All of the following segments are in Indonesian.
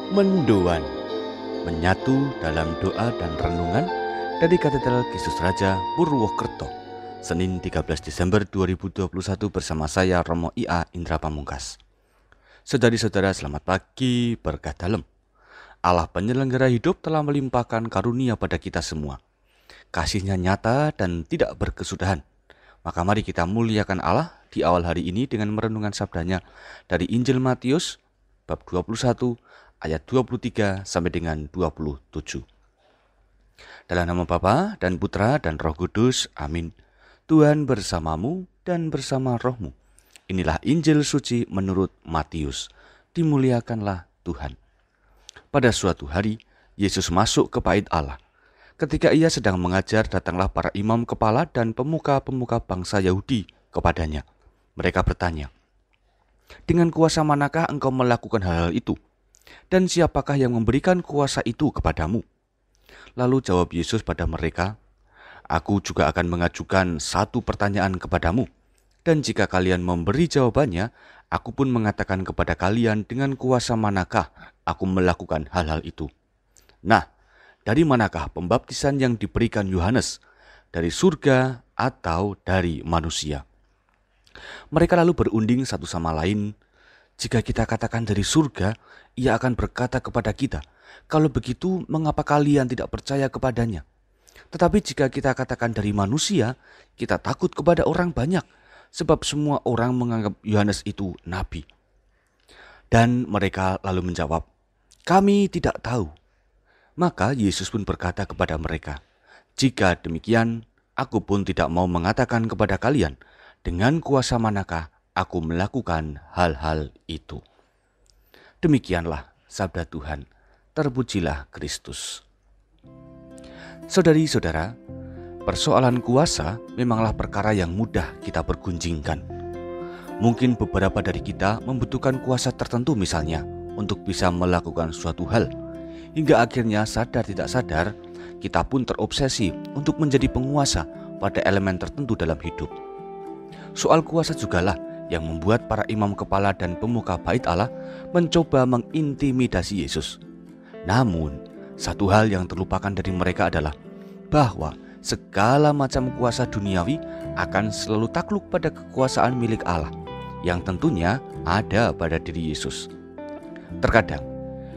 Mendoan, menyatu dalam doa dan renungan dari Katedral Yesus Raja Purwokerto, Senin 13 Desember 2021 bersama saya Romo IA Indra Pamungkas. Saudari-saudara, selamat pagi, berkah dalam. Allah penyelenggara hidup telah melimpahkan karunia pada kita semua. Kasih-Nya nyata dan tidak berkesudahan. Maka mari kita muliakan Allah di awal hari ini dengan merenungkan sabdanya dari Injil Matius bab 21 ayat 23 sampai dengan 27. Dalam nama Bapa dan Putra dan Roh Kudus, amin. Tuhan bersamamu dan bersama rohmu. Inilah Injil suci menurut Matius. Dimuliakanlah Tuhan. Pada suatu hari, Yesus masuk ke bait Allah. Ketika ia sedang mengajar, datanglah para imam kepala dan pemuka-pemuka bangsa Yahudi kepadanya. Mereka bertanya, "Dengan kuasa manakah engkau melakukan hal-hal itu? Dan siapakah yang memberikan kuasa itu kepadamu?" Lalu jawab Yesus pada mereka, "Aku juga akan mengajukan satu pertanyaan kepadamu. Dan jika kalian memberi jawabannya, aku pun mengatakan kepada kalian dengan kuasa manakah aku melakukan hal-hal itu. Nah, dari manakah pembaptisan yang diberikan Yohanes? Dari surga atau dari manusia?" Mereka lalu berunding satu sama lain. "Jika kita katakan dari surga, ia akan berkata kepada kita, 'Kalau begitu, mengapa kalian tidak percaya kepadanya?' Tetapi jika kita katakan dari manusia, kita takut kepada orang banyak, sebab semua orang menganggap Yohanes itu nabi." Dan mereka lalu menjawab, "Kami tidak tahu." Maka Yesus pun berkata kepada mereka, "Jika demikian, aku pun tidak mau mengatakan kepada kalian, dengan kuasa manakah aku melakukan hal-hal itu." Demikianlah sabda Tuhan. Terpujilah Kristus. Saudari-saudara, persoalan kuasa memanglah perkara yang mudah kita pergunjingkan. Mungkin beberapa dari kita membutuhkan kuasa tertentu misalnya untuk bisa melakukan suatu hal. Hingga akhirnya sadar tidak sadar, kita pun terobsesi untuk menjadi penguasa pada elemen tertentu dalam hidup. Soal kuasa jugalah yang membuat para imam kepala dan pemuka bait Allah mencoba mengintimidasi Yesus. Namun, satu hal yang terlupakan dari mereka adalah bahwa segala macam kuasa duniawi akan selalu takluk pada kekuasaan milik Allah, yang tentunya ada pada diri Yesus. Terkadang,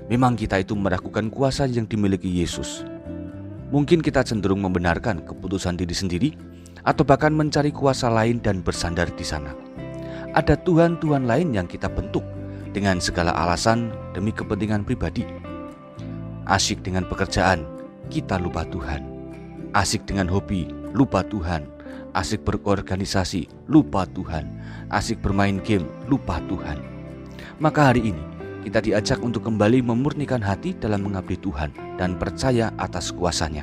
memang kita itu meragukan kuasa yang dimiliki Yesus. Mungkin kita cenderung membenarkan keputusan diri sendiri, atau bahkan mencari kuasa lain dan bersandar di sana. Ada Tuhan-Tuhan lain yang kita bentuk dengan segala alasan demi kepentingan pribadi. Asyik dengan pekerjaan, kita lupa Tuhan. Asyik dengan hobi, lupa Tuhan. Asyik berorganisasi, lupa Tuhan. Asyik bermain game, lupa Tuhan. Maka hari ini kita diajak untuk kembali memurnikan hati dalam mengabdi Tuhan dan percaya atas kuasa-Nya.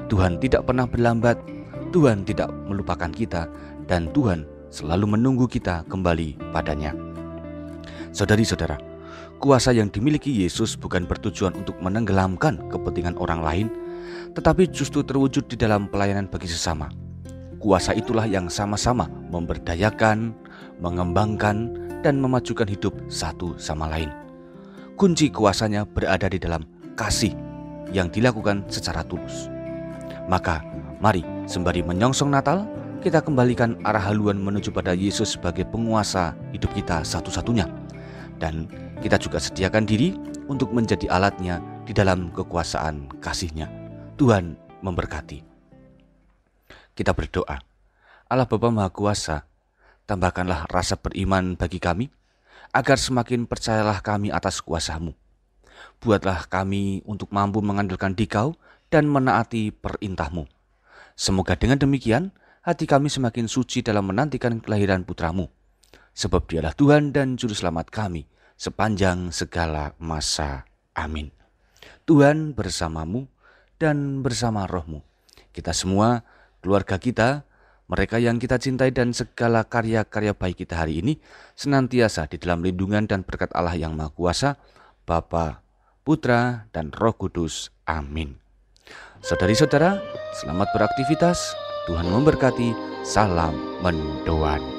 Tuhan tidak pernah berlambat, Tuhan tidak melupakan kita, dan Tuhan selalu menunggu kita kembali padanya. Saudari-saudara, kuasa yang dimiliki Yesus bukan bertujuan untuk menenggelamkan kepentingan orang lain, tetapi justru terwujud di dalam pelayanan bagi sesama. Kuasa itulah yang sama-sama memberdayakan, mengembangkan, dan memajukan hidup satu sama lain. Kunci kuasanya berada di dalam kasih yang dilakukan secara tulus. Maka, mari sembari menyongsong Natal, kita kembalikan arah haluan menuju pada Yesus sebagai penguasa hidup kita satu-satunya. Dan kita juga sediakan diri untuk menjadi alatnya di dalam kekuasaan kasih-Nya. Tuhan memberkati. Kita berdoa. Allah Bapa Maha Kuasa, tambahkanlah rasa beriman bagi kami, agar semakin percayalah kami atas kuasa-Mu. Buatlah kami untuk mampu mengandalkan Dikau dan menaati perintah-Mu. Semoga dengan demikian, hati kami semakin suci dalam menantikan kelahiran Putra-Mu. Sebab Dialah Tuhan dan Juru Selamat kami sepanjang segala masa. Amin. Tuhan bersamamu dan bersama rohmu. Kita semua, keluarga kita, mereka yang kita cintai dan segala karya-karya baik kita hari ini senantiasa di dalam lindungan dan berkat Allah yang Maha Kuasa, Bapa, Putra, dan Roh Kudus. Amin. Saudari-saudara, selamat beraktivitas. Tuhan memberkati. Salam mendoan.